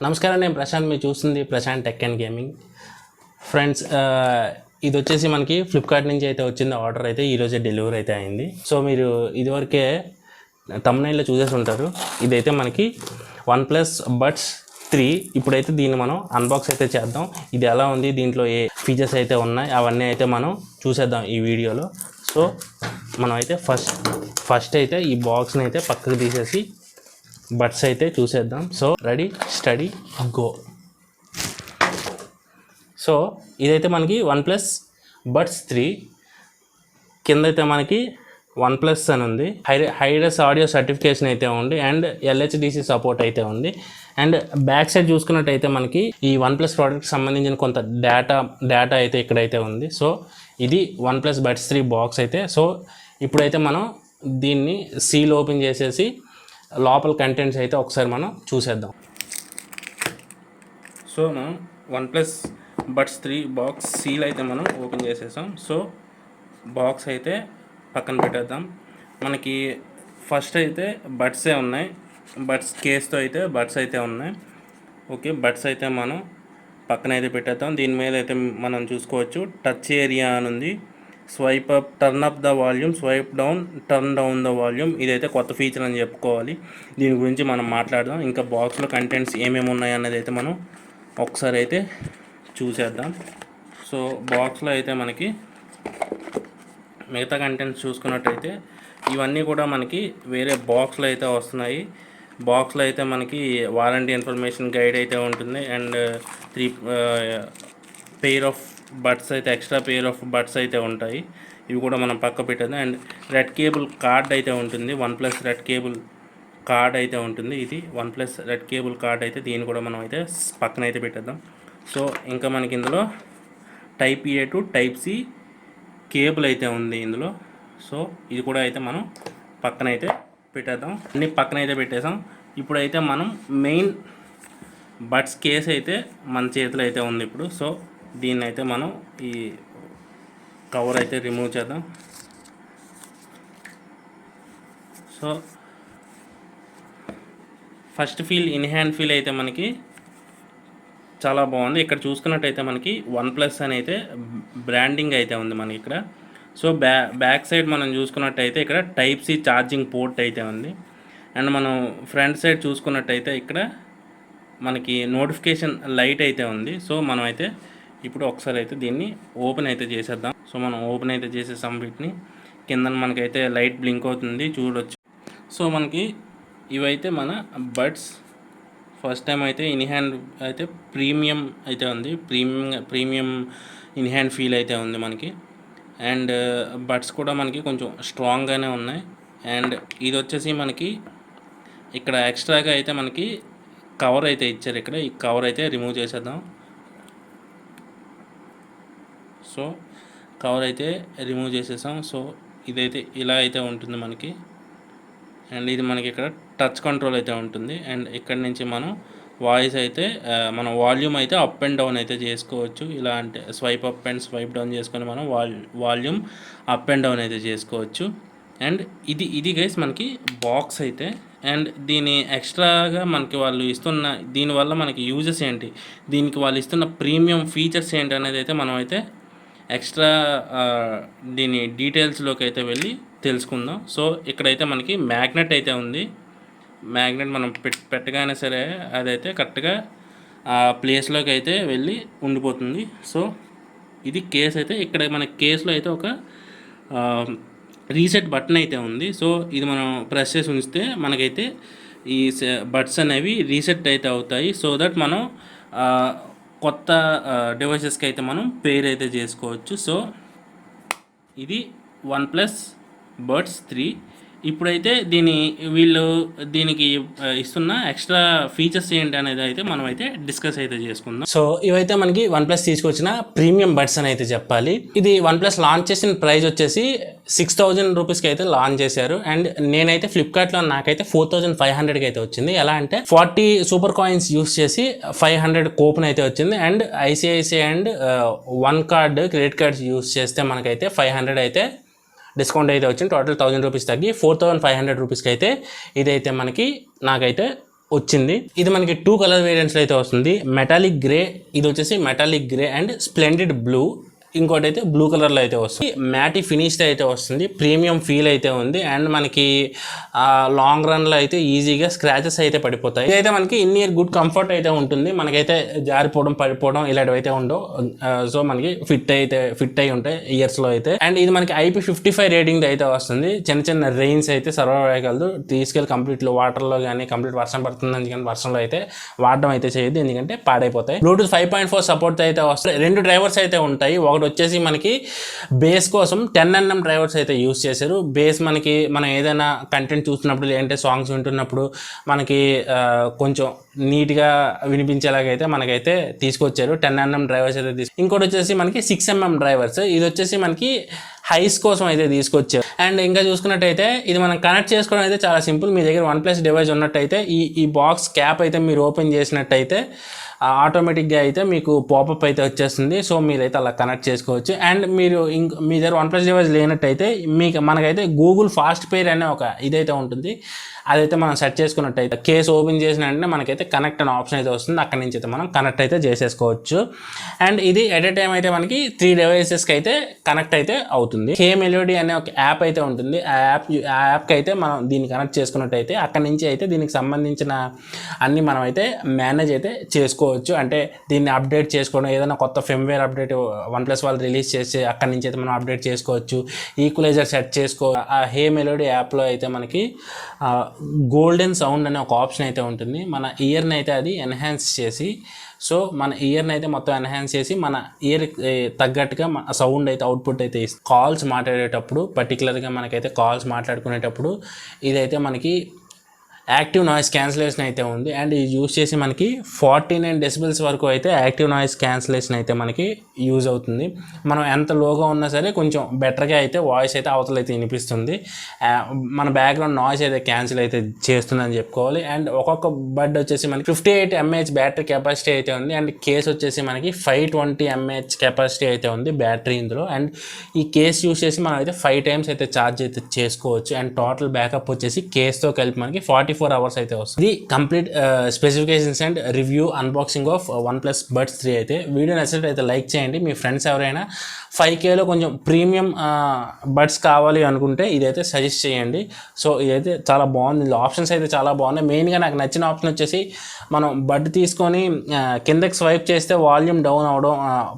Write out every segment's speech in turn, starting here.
నమస్కారం, నేను ప్రశాంత్. మీరు చూస్తుంది Prashanth tech and gaming. Friends, ఇది వచ్చేసి మనకి ఫ్లిప్కార్ట్ నుంచి అయితే వచ్చింది. ఆర్డర్ అయితే ఈరోజే డెలివరీ అయితే అయింది. సో మీరు ఇదివరకే థంబ్నెయిల్లో చూసేసి ఉంటారు. ఇదైతే మనకి OnePlus Buds 3. ఇప్పుడైతే దీన్ని మనం అన్బాక్స్ అయితే చేద్దాం. ఇది ఎలా ఉంది, దీంట్లో ఏ ఫీచర్స్ అయితే ఉన్నాయి, అవన్నీ అయితే మనం చూసేద్దాం ఈ వీడియోలో. సో మనం అయితే ఫస్ట్ అయితే ఈ బాక్స్ని అయితే పక్కకు తీసేసి బడ్స్ అయితే చూసేద్దాం. So ready, study, go. So ఇదైతే మనకి OnePlus Buds 3. కింద అయితే మనకి OnePlus అని ఉంది. హైరస్ ఆడియో సర్టిఫికేషన్ అయితే ఉంది అండ్ LHDC సపోర్ట్ అయితే ఉంది. అండ్ బ్యాక్ సైడ్ చూసుకున్నట్టయితే మనకి ఈ OnePlus ప్రోడక్ట్కి సంబంధించిన కొంత డేటా అయితే ఇక్కడైతే ఉంది. సో ఇది OnePlus Buds 3 బాక్స్ అయితే. సో ఇప్పుడైతే మనం దీన్ని సీల్ ఓపెన్ చేసేసి లోపల కంటెంట్స్ అయితే ఒకసారి మనం చూసేద్దాం. సో మనం OnePlus Buds 3 బాక్స్ సీల్ అయితే మనం ఓపెన్ చేసేసాం. సో బాక్స్ అయితే పక్కన పెట్టేద్దాం. మనకి ఫస్ట్ అయితే బడ్సే ఉన్నాయి. బడ్స్ కేస్తో అయితే బడ్స్ అయితే ఉన్నాయి. ఓకే, బడ్స్ అయితే మనం పక్కన అయితే పెట్టేద్దాం. దీని మీద అయితే మనం చూసుకోవచ్చు టచ్ ఏరియా అని ఉంది. Swipe up, turn up the volume, swipe down, turn down the volume. ఇదైతే కొత్త ఫీచర్ అని చెప్పుకోవాలి. దీని గురించి మనం మాట్లాడదాం. ఇంకా బాక్స్లో కంటెంట్స్ ఏమేమి ఉన్నాయి అన్నది అయితే మనం ఒకసారి అయితే చూసేద్దాం. సో బాక్స్లో అయితే మనకి మిగతా కంటెంట్స్ చూసుకున్నట్టయితే ఇవన్నీ కూడా మనకి వేరే బాక్స్లో అయితే వస్తున్నాయి. బాక్స్లో అయితే మనకి వారంటీ ఇన్ఫర్మేషన్ గైడ్ అయితే ఉంటుంది అండ్ 3 పెయిర్ ఆఫ్ బడ్స్ అయితే, ఎక్స్ట్రా పెయిర్ ఆఫ్ బడ్స్ అయితే ఉంటాయి. ఇవి కూడా మనం పక్క పెట్టేద్దాం. అండ్ రెడ్ కేబుల్ కార్డ్ అయితే ఉంటుంది. OnePlus రెడ్ కేబుల్ కార్డ్ అయితే ఉంటుంది. ఇది OnePlus రెడ్ కేబుల్ కార్డ్ అయితే, దీన్ని కూడా మనం అయితే పక్కన అయితే పెట్టేద్దాం. సో ఇంకా మనకి ఇందులో Type A to Type C cable అయితే ఉంది ఇందులో. సో ఇది కూడా అయితే మనం పక్కన అయితే పెట్టేద్దాం. అన్నీ పక్కన అయితే పెట్టేసాం. ఇప్పుడైతే మనం మెయిన్ బడ్స్ కేస్ అయితే మన చేతిలో అయితే ఉంది ఇప్పుడు. సో దీన్ని అయితే మనం ఈ కవర్ అయితే రిమూవ్ చేద్దాం. So first feel, in hand feel అయితే మనకి చాలా బాగుంది. ఇక్కడ చూసుకున్నట్టయితే మనకి OnePlus అని అయితే బ్రాండింగ్ అయితే ఉంది మనకి ఇక్కడ. సో బ్యాక్ సైడ్ మనం చూసుకున్నట్టయితే ఇక్కడ Type C ఛార్జింగ్ పోర్ట్ అయితే ఉంది. అండ్ మనం ఫ్రంట్ సైడ్ చూసుకున్నట్టయితే ఇక్కడ మనకి నోటిఫికేషన్ లైట్ అయితే ఉంది. సో మనం అయితే ఇప్పుడు ఒకసారి అయితే దీన్ని ఓపెన్ అయితే చేసేద్దాం. సో మనం ఓపెన్ అయితే చేసేసాం వీటిని. కింద మనకైతే లైట్ బ్లింక్ అవుతుంది, చూడొచ్చు. సో మనకి ఇవైతే మన బడ్స్. ఫస్ట్ టైం అయితే ఇన్ హ్యాండ్ అయితే ప్రీమియం అయితే ఉంది. ప్రీమియం ఇన్ హ్యాండ్ ఫీల్ అయితే ఉంది మనకి. అండ్ బడ్స్ కూడా మనకి కొంచెం స్ట్రాంగ్గానే ఉన్నాయి. అండ్ ఇది వచ్చేసి మనకి ఇక్కడ ఎక్స్ట్రాగా అయితే మనకి కవర్ అయితే ఇచ్చారు. ఇక్కడ ఈ కవర్ అయితే రిమూవ్ చేసేద్దాం. సో కవర్ అయితే రిమూవ్ చేసేసాం. సో ఇదైతే ఇలా అయితే ఉంటుంది మనకి. అండ్ ఇది మనకి ఇక్కడ టచ్ కంట్రోల్ అయితే ఉంటుంది. అండ్ ఇక్కడ నుంచి మనం వాయిస్ అయితే మన వాల్యూమ్ అయితే అప్ అండ్ డౌన్ అయితే చేసుకోవచ్చు. ఇలా అంటే swipe up and swipe down చేసుకొని మనం వాల్యూమ్ అప్ అండ్ డౌన్ అయితే చేసుకోవచ్చు. అండ్ ఇది గైస్ మనకి బాక్స్ అయితే. అండ్ దీని ఎక్స్ట్రాగా మనకి వాళ్ళు ఇస్తున్న, దీనివల్ల మనకి యూజెస్ ఏంటి, దీనికి వాళ్ళు ఇస్తున్న ప్రీమియం ఫీచర్స్ ఏంటి అనేది అయితే మనం అయితే ఎక్స్ట్రా దీని డీటెయిల్స్లోకి అయితే వెళ్ళి తెలుసుకుందాం. సో ఇక్కడైతే మనకి మ్యాగ్నెట్ అయితే ఉంది. మ్యాగ్నెట్ మనం పెట్టగానే సరే అదైతే కరెక్ట్గా ఆ ప్లేస్లోకి అయితే వెళ్ళి ఉండిపోతుంది. సో ఇది కేస్ అయితే. ఇక్కడ మన కేసులో అయితే ఒక రీసెట్ బటన్ అయితే ఉంది. సో ఇది మనం ప్రెస్ చేసి ఉంచితే మనకైతే ఈ బడ్స్ అనేవి రీసెట్ అయితే అవుతాయి. సో దట్ మనం కొత్త డివైసెస్కి అయితే మనం పేర్ అయితే చేసుకోవచ్చు. సో ఇది OnePlus Buds 3. ఇప్పుడైతే వీళ్ళు దీనికి ఇస్తున్న ఎక్స్ట్రా ఫీచర్స్ ఏంటి అనేది అయితే మనం అయితే డిస్కస్ అయితే చేసుకుందాం. సో ఇవైతే మనకి OnePlus తీసుకొచ్చిన ప్రీమియం బడ్స్ అని అయితే చెప్పాలి. ఇది OnePlus లాంచ్ చేసిన ప్రైస్ వచ్చేసి 6000 రూపీస్కి అయితే లాంచ్ చేశారు. అండ్ నేనైతే ఫ్లిప్కార్ట్లో నాకైతే 4500కి అయితే వచ్చింది. ఎలా అంటే 40 సూపర్ కాయిన్స్ యూస్ చేసి 500 కూపన్ అయితే వచ్చింది. And ICICI and one card credit cards use చేస్తే మనకైతే 500 అయితే డిస్కౌంట్ అయితే వచ్చింది. టోటల్ 1000 రూపీస్ తగ్గి 4500 రూపీస్కి అయితే ఇదైతే నాకైతే వచ్చింది. ఇది మనకి 2 కలర్ వేరియంట్స్లో అయితే వస్తుంది. మెటాలిక్ గ్రే, ఇది వచ్చేసి metallic grey and splendid blue, ఇంకోటి అయితే బ్లూ కలర్లో అయితే వస్తుంది. మ్యాటీ ఫినిష్డ్ అయితే వస్తుంది, ప్రీమియం ఫీల్ అయితే ఉంది అండ్ మనకి లాంగ్ రన్లో అయితే ఈజీగా స్క్రాచెస్ అయితే పడిపోతాయి. ఇదైతే మనకి ఇన్ ఇయర్ గుడ్ కంఫర్ట్ అయితే ఉంటుంది, మనకైతే జారిపోవడం పడిపోవడం ఇలాంటివి అయితే ఉండవు. సో మనకి ఫిట్ అయి ఉంటాయి ఇయర్స్లో అయితే. అండ్ ఇది మనకి IP55 రేటింగ్ అయితే వస్తుంది. చిన్న చిన్న రెయిన్స్ అయితే సర్వైవ్ అయ్యగలదు. తీసుకెళ్ళి కంప్లీట్లో వాటర్లో కానీ కంప్లీట్ వర్షం పడుతుంది కానీ వర్షంలో అయితే వాడడం అయితే చేయదు, ఎందుకంటే పాడైపోతాయి. బ్లూటూత్ 5.4 సపోర్ట్ అయితే వస్తాయి. 2 డ్రైవర్స్ అయితే ఉంటాయి. ఒకటి వచ్చేసి మనకి బేస్ కోసం 10nm డ్రైవర్స్ అయితే యూస్ చేశారు. బేస్ మనకి మనం ఏదైనా కంటెంట్ చూస్తున్నప్పుడు లేదంటే సాంగ్స్ వింటున్నప్పుడు మనకి కొంచెం నీట్గా వినిపించేలాగైతే మనకైతే తీసుకొచ్చారు. 10nm డ్రైవర్స్ అయితే ఇంకోటి వచ్చేసి మనకి 6mm డ్రైవర్స్, ఇది వచ్చేసి మనకి హైస్ కోసం అయితే తీసుకొచ్చారు. అండ్ ఇంకా చూసుకున్నట్టయితే ఇది మనం కనెక్ట్ చేసుకోవడం అయితే చాలా సింపుల్. మీ దగ్గర OnePlus డివైస్ ఉన్నట్టయితే ఈ బాక్స్ క్యాప్ అయితే మీరు ఓపెన్ చేసినట్టయితే ఆటోమేటిక్గా అయితే మీకు పాపప్ అయితే వచ్చేస్తుంది. సో మీరైతే అలా కనెక్ట్ చేసుకోవచ్చు. అండ్ మీరు మీ దగ్గర OnePlus డివైస్ లేనట్టయితే మనకైతే గూగుల్ ఫాస్ట్ పేర్ అనే ఒక ఇదైతే ఉంటుంది, అదైతే మనం సెట్ చేసుకున్నట్టయితే కేసు ఓపెన్ చేసిన వెంటనే మనకైతే కనెక్ట్ అనే ఆప్షన్ అయితే వస్తుంది. అక్కడి నుంచి అయితే మనం కనెక్ట్ అయితే చేసేసుకోవచ్చు. అండ్ ఇది ఎట్ ఏ టైం అయితే మనకి 3 డివైసెస్కి అయితే కనెక్ట్ అయితే అవుతుంది. K-Melody అనే ఒక యాప్ అయితే ఉంటుంది. ఆ యాప్కి అయితే మనం దీన్ని కనెక్ట్ చేసుకున్నట్టయితే అక్కడి నుంచి అయితే దీనికి సంబంధించిన అన్ని మనం అయితే మేనేజ్ అయితే చేసుకోవచ్చు. అంటే దీన్ని అప్డేట్ చేసుకోవడం, ఏదైనా కొత్త ఫర్మ్వేర్ అప్డేట్ OnePlus వాళ్ళు రిలీజ్ చేసి అక్కడి నుంచి అయితే మనం అప్డేట్ చేసుకోవచ్చు. ఈక్వలైజర్ సెట్ ఆ K-Melody యాప్లో అయితే మనకి గోల్డెన్ సౌండ్ అనే ఒక ఆప్షన్ అయితే ఉంటుంది. మన ఇయర్ని అయితే అది ఎన్హాన్స్ చేసి, సో మన ఇయర్ని అయితే మొత్తం ఎన్హాన్స్ చేసి మన ఇయర్ తగ్గట్టుగా సౌండ్ అయితే అవుట్పుట్ అయితే ఇస్తుంది. కాల్స్ మాట్లాడేటప్పుడు పర్టికులర్గా మనకైతే కాల్స్ మాట్లాడుకునేటప్పుడు ఇదైతే మనకి యాక్టివ్ నాయిస్ క్యాన్సిలేషన్ అయితే ఉంది. అండ్ ఇది యూజ్ చేసి మనకి 49 డెసిబెల్స్ వరకు అయితే యాక్టివ్ నాయిస్ క్యాన్సిలేషన్ అయితే మనకి యూజ్ అవుతుంది. మనం ఎంత లోగా ఉన్నా సరే కొంచెం బెటర్గా అయితే వాయిస్ అయితే అవతల అయితే వినిపిస్తుంది. మన బ్యాక్గ్రౌండ్ నాయిస్ అయితే క్యాన్సిల్ అయితే చేస్తుందని చెప్పుకోవాలి. అండ్ ఒక్కొక్క బడ్ వచ్చేసి మనకి 58 mAh బ్యాటరీ కెపాసిటీ అయితే ఉంది. అండ్ కేస్ వచ్చేసి మనకి 520 mAh కెపాసిటీ అయితే ఉంది బ్యాటరీ ఇందులో. అండ్ ఈ కేస్ యూజ్ చేసి మనం అయితే 5 times అయితే ఛార్జ్ అయితే చేసుకోవచ్చు. అండ్ టోటల్ బ్యాకప్ వచ్చేసి కేస్తో కలిపి మనకి 44 hours అయితే వస్తుంది. Complete specifications and review unboxing of OnePlus Buds 3 అయితే. వీడియో నచ్చినట్లయితే లైక్ చేయండి. మీ ఫ్రెండ్స్ ఎవరైనా 5Kలో కొంచెం ప్రీమియం బడ్స్ కావాలి అనుకుంటే ఇదైతే సజెస్ట్ చేయండి. సో ఇదైతే చాలా బాగుంది. ఆప్షన్స్ అయితే చాలా బాగున్నాయి. మెయిన్గా నాకు నచ్చిన ఆప్షన్ వచ్చేసి మనం బడ్ తీసుకొని కిందకి స్వైప్ చేస్తే వాల్యూమ్ డౌన్ అవడం,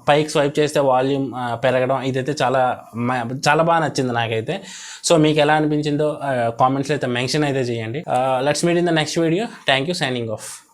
పైకి స్వైప్ చేస్తే వాల్యూమ్ పెరగడం, ఇదైతే చాలా బాగా నచ్చింది నాకైతే. సో మీకు ఎలా అనిపించిందో కామెంట్స్లో అయితే మెన్షన్ అయితే చేయండి. Let's meet in the next video. Thank you. Signing off.